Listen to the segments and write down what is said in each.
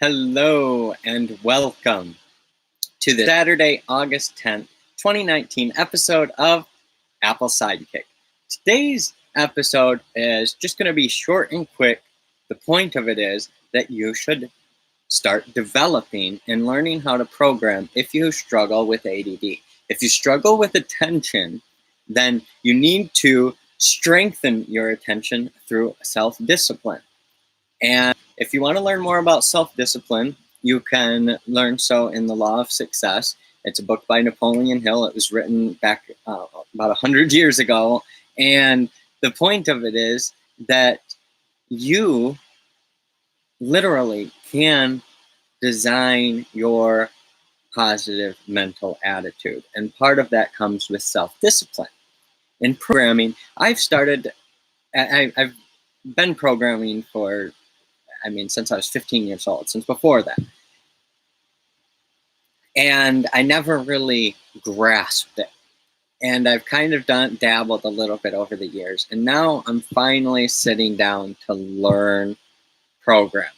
Hello and welcome to the Saturday, August 10th, 2019 episode of Apple Sidekick. Today's episode is just going to be short and quick. The point of it is that you should start developing and learning how to program if you struggle with ADD. If you struggle with attention, then you need to strengthen your attention through self-discipline. And if you want to learn more about self-discipline, you can learn so in The Law of Success. It's a book by Napoleon Hill. It was written back about 100 years ago. And the point of it is that you literally can design your positive mental attitude. And part of that comes with self-discipline. In programming, I've been programming since I was 15 years old, since before that. And I never really grasped it. And I've kind of dabbled a little bit over the years. And now I'm finally sitting down to learn programming.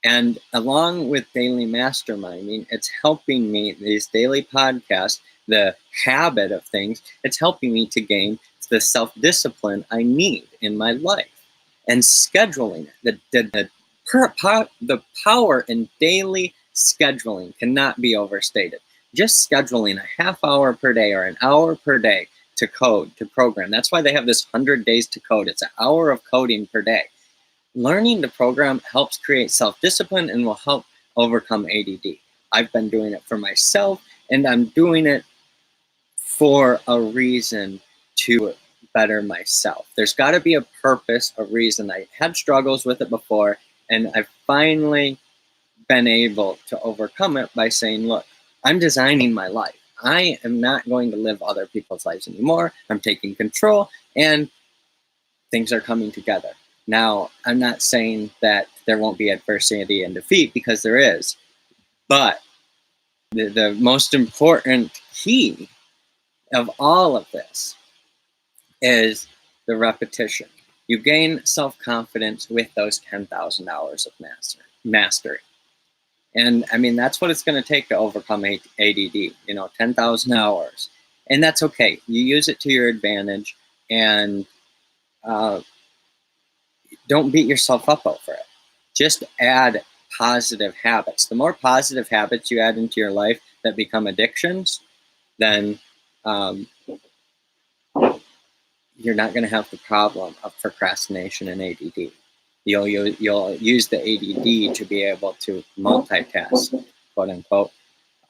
And along with daily masterminding, it's helping me, these daily podcasts, the habit of things, it's helping me to gain the self-discipline I need in my life. And scheduling it, the power in daily scheduling cannot be overstated. Just scheduling a half hour per day or an hour per day to code, to program. That's why they have this 100 days to code. It's an hour of coding per day. Learning to program helps create self-discipline and will help overcome ADD. I've been doing it for myself, and I'm doing it for a reason to better myself. There's got to be a purpose, a reason. I had struggles with it before, and I've finally been able to overcome it by saying, look, I'm designing my life. I am not going to live other people's lives anymore. I'm taking control, and things are coming together. Now, I'm not saying that there won't be adversity and defeat, because there is. But the most important key of all of this is the repetition. You gain self-confidence with those 10,000 hours of mastery. And that's what it's going to take to overcome ADD, 10,000 hours. And that's okay. You use it to your advantage, and don't beat yourself up over it. Just add positive habits. The more positive habits you add into your life that become addictions, then you're not going to have the problem of procrastination and ADD. You'll use the ADD to be able to multitask, quote unquote,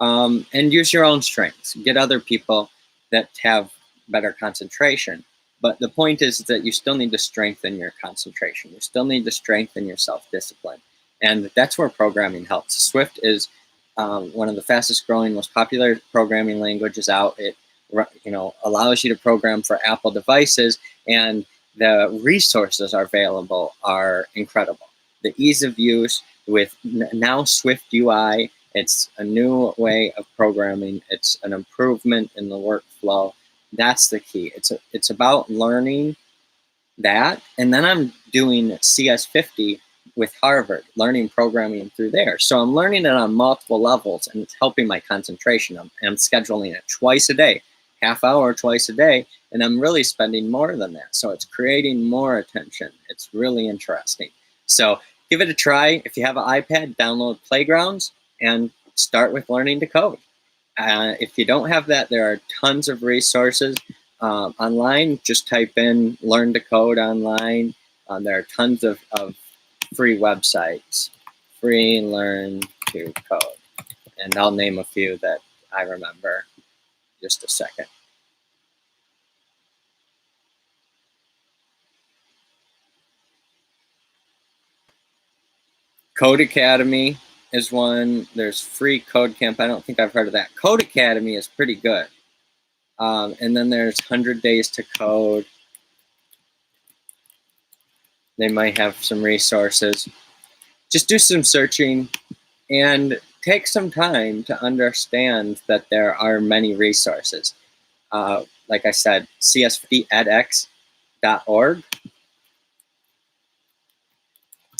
and use your own strengths. Get other people that have better concentration. But the point is that you still need to strengthen your concentration. You still need to strengthen your self-discipline. And that's where programming helps. Swift is one of the fastest growing, most popular programming languages out. It allows you to program for Apple devices, and the resources available are incredible. The ease of use with now Swift UI, it's a new way of programming. It's an improvement in the workflow. That's the key. It's about learning that. And then I'm doing CS50 with Harvard, learning programming through there. So I'm learning it on multiple levels, and it's helping my concentration. I'm scheduling it twice a day, half hour twice a day, and I'm really spending more than that. So it's creating more attention. It's really interesting. So give it a try. If you have an iPad, download Playgrounds and start with learning to code. If you don't have that, there are tons of resources online. Just type in Learn to Code online. There are tons of free websites, free Learn to Code. And I'll name a few that I remember. Just a second. Code Academy is one. There's free Code Camp. I don't think I've heard of that. Code Academy is pretty good. And then there's 100 Days to Code. They might have some resources. Just do some searching and take some time to understand that there are many resources. Like I said, cs50edx.org.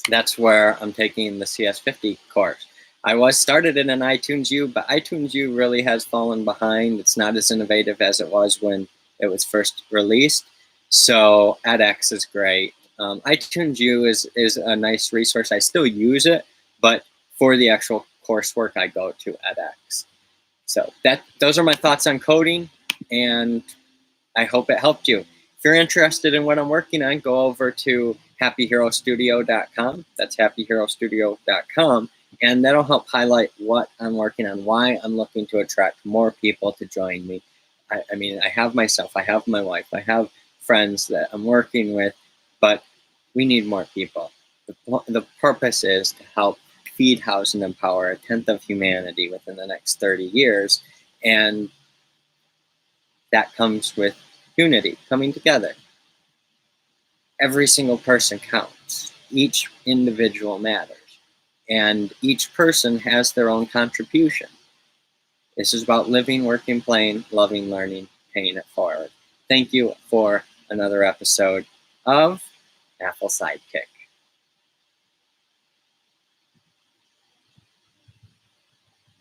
That's where I'm taking the CS50 course. I was started in an iTunes U, but iTunes U really has fallen behind. It's not as innovative as it was when it was first released. So edX is great. iTunes U is a nice resource. I still use it, but for the actual coursework, I go to edX. So those are my thoughts on coding, and I hope it helped you. If you're interested in what I'm working on, go over to happyherostudio.com. That's happyherostudio.com. And that'll help highlight what I'm working on, why I'm looking to attract more people to join me. I mean, I have myself, I have my wife, I have friends that I'm working with, but we need more people. The purpose is to help feed, house, and empower a tenth of humanity within the next 30 years. And that comes with unity, coming together. Every single person counts. Each individual matters. And each person has their own contribution. This is about living, working, playing, loving, learning, paying it forward. Thank you for another episode of Apple Sidekick.